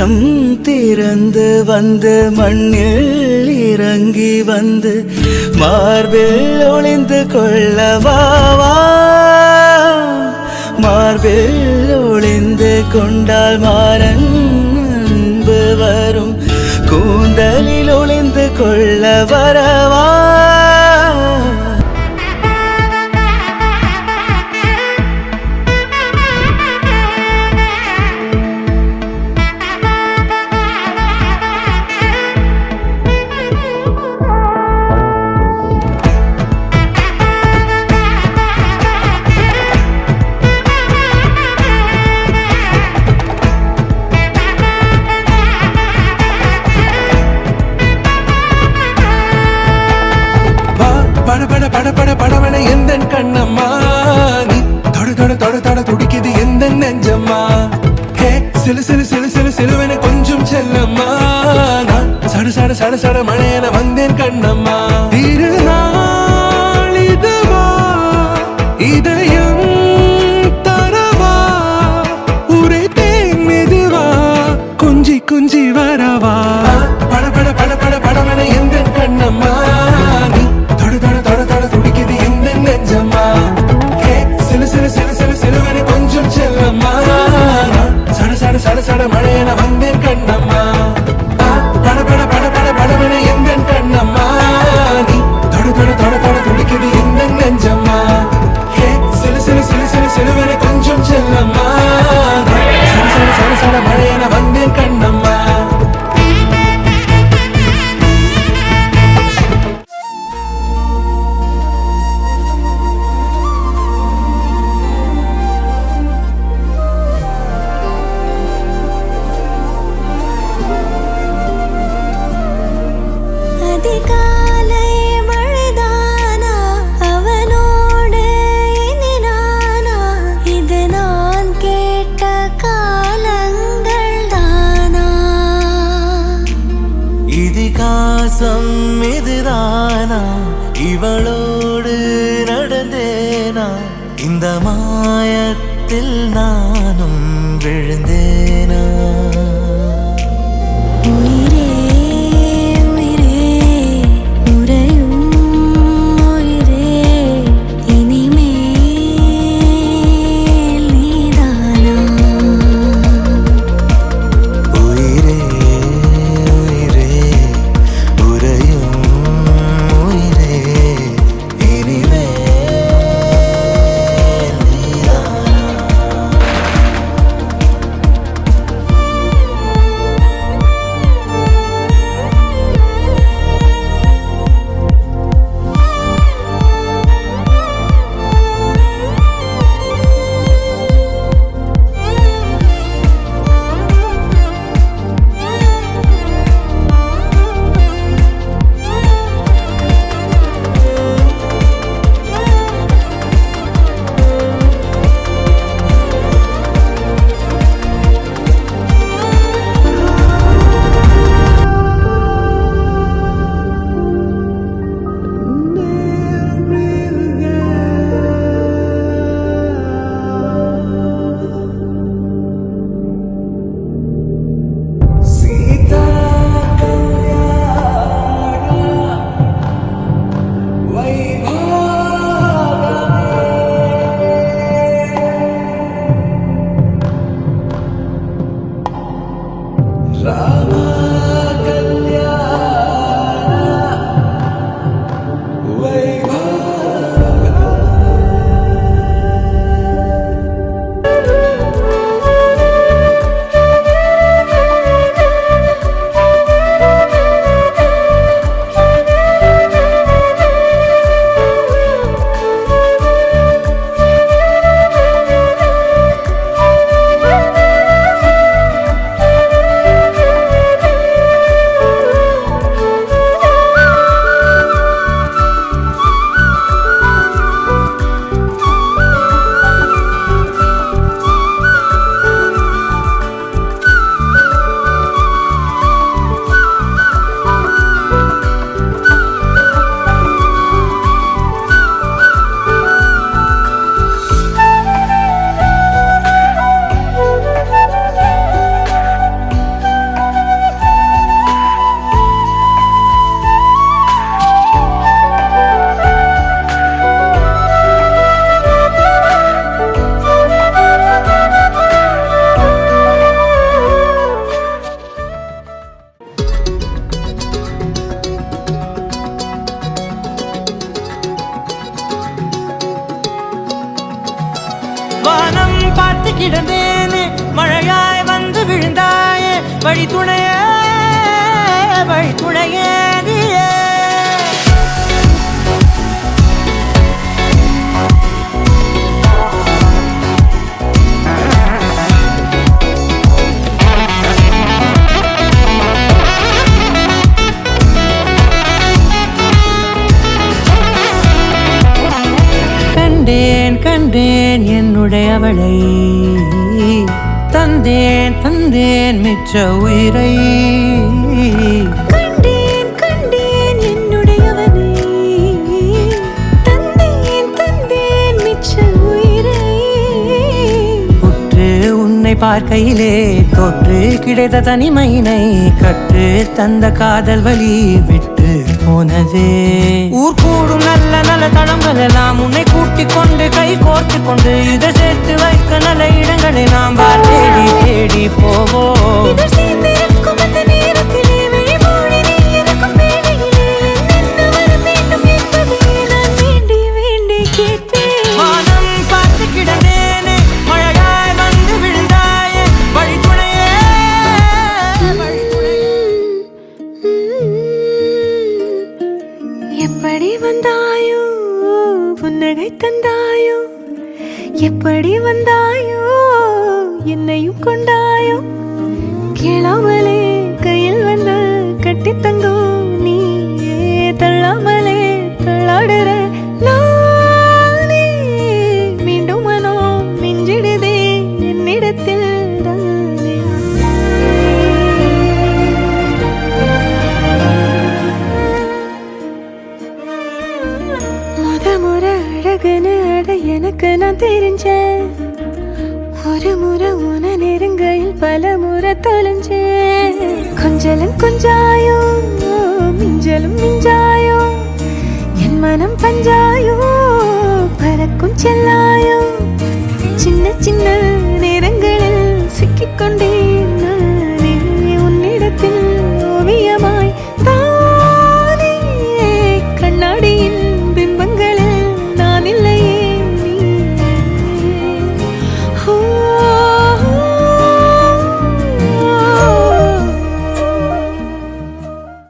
இதயம் திறந்து வந்து மண்ணில் இறங்கி வந்து மார்பில் ஒளிந்து கொள்ளவா மார்பில் ஒளிந்து கொண்டால் மாறன் அன்பு வரும் கூந்தலில் ஒளிந்து கொள்ள வரவா படவன எந்த கண்ணம்மா நீ தொட தொட தொட தொட துடிக்குது எந்த நெஞ்சம்மா ஹே சிலு சிலு சிலு சிலு சிலுவன கொஞ்சம் செல்லம்மா நான் சட சட சட சட மழையன வந்தேன் கண்ணம்மா திருநாள் இதுவா இதயம் தரவா உரைத்தேன் மெதுவா கொஞ்சி கொஞ்சி வரவா பட பட பட பட படவன எந்த கண்ணம்மா நீ தொட தொட தொட தொட துடிக்குது எந்த நெஞ்சம்மா ஹே சிலு சிலு சிலு சிலு சிலுவன கொஞ்சம் செல்லம்மா சட சட சட சட மழையன வந்தேன் கண்ணம்மா பட பட பட பட படவன எந்த கண்ணம்மா நீ தொட தொட தொட தொட துடிக்குது எந்த நெஞ்சம்மா ஹே சிலு சிலு சிலு சிலு சிலுவன கொஞ்சம் செல்லம்மா சட சட சட சட மழையன வந்தேன் கண்ணம்மா அதிகாலை மழைதானா அவனோடு இனி நானா இது நான் கேட்ட காலங்கள் தானா இதிகாசம் இதுதானா இவளோடு நடந்தேனா இந்த மாயத்தில் நானும் விழுந்தேனா உயிரே உயிரே உறையும் உயிரே இனிமேல் நீதானா உயிரே உயிரே உறையும் உயிரே இனிமேல் நீதானா வழி துணையே வழி துணையே நீயே. கண்டேன் கண்டேன் என்னுடையவளை, தந்தேன் தந்தேன் மிச்ச உயிரை. கண்டேன் கண்டேன் என்னுடையவனை, தந்தேன் தந்தேன் மிச்ச உயிரை. உற்று உன்னை பார்க்கையிலே தொற்று கிடைத்த தனிமையினை கற்று தந்த காதல் வழி விட்டு போனதே. ஊர் கூடும் நல்ல நல்ல தளங்கள் எல்லாம் உன்னை கூட்டிக் கொண்டு கை கோர்த்து கொண்டு இதை சேர்த்து வைக்க நல்ல இடங்களை நாம் தேடி தேடி போவோம். இதழ் சேர்ந்திருக்கும் அந்த நேரத்திலே விழிமூடி நீ இருக்கும் வேளையிலே என்னென்ன வர வேண்டும் என்பதை நான் வேண்டி வேண்டி கேட்பேன். வானம் பார்த்து கிடந்தேனே, மழையாய் வந்து விழுந்தாயே, வழி துணையே வழி துணையே. எப்படி வந்தாயோ புன்னகை தந்தாயோ, எப்படி வந்தாயோ என்னையும் கொண்டாயோ. கேளாமலே கையில் வந்து கட்டி தங்கும் நீயே, தள்ளாமலே தள்ளாடுற நானே. மீண்டும் மனம் மிஞ்சிடுதே என்னிடத்தில் தானே. முறை அழகுன்னு அட எனக்கு நான் தெரிஞ்சேன். ஒரு முறை உன நெருங்கையில் பல முறை தொலைஞ்சேன். கொஞ்சலும் கொஞ்சாயோ மிஞ்சலும் மிஞ்சாயோ, என் மனம் பஞ்சாயோ பறக்கும் செல்லாயோ. சின்ன சின்ன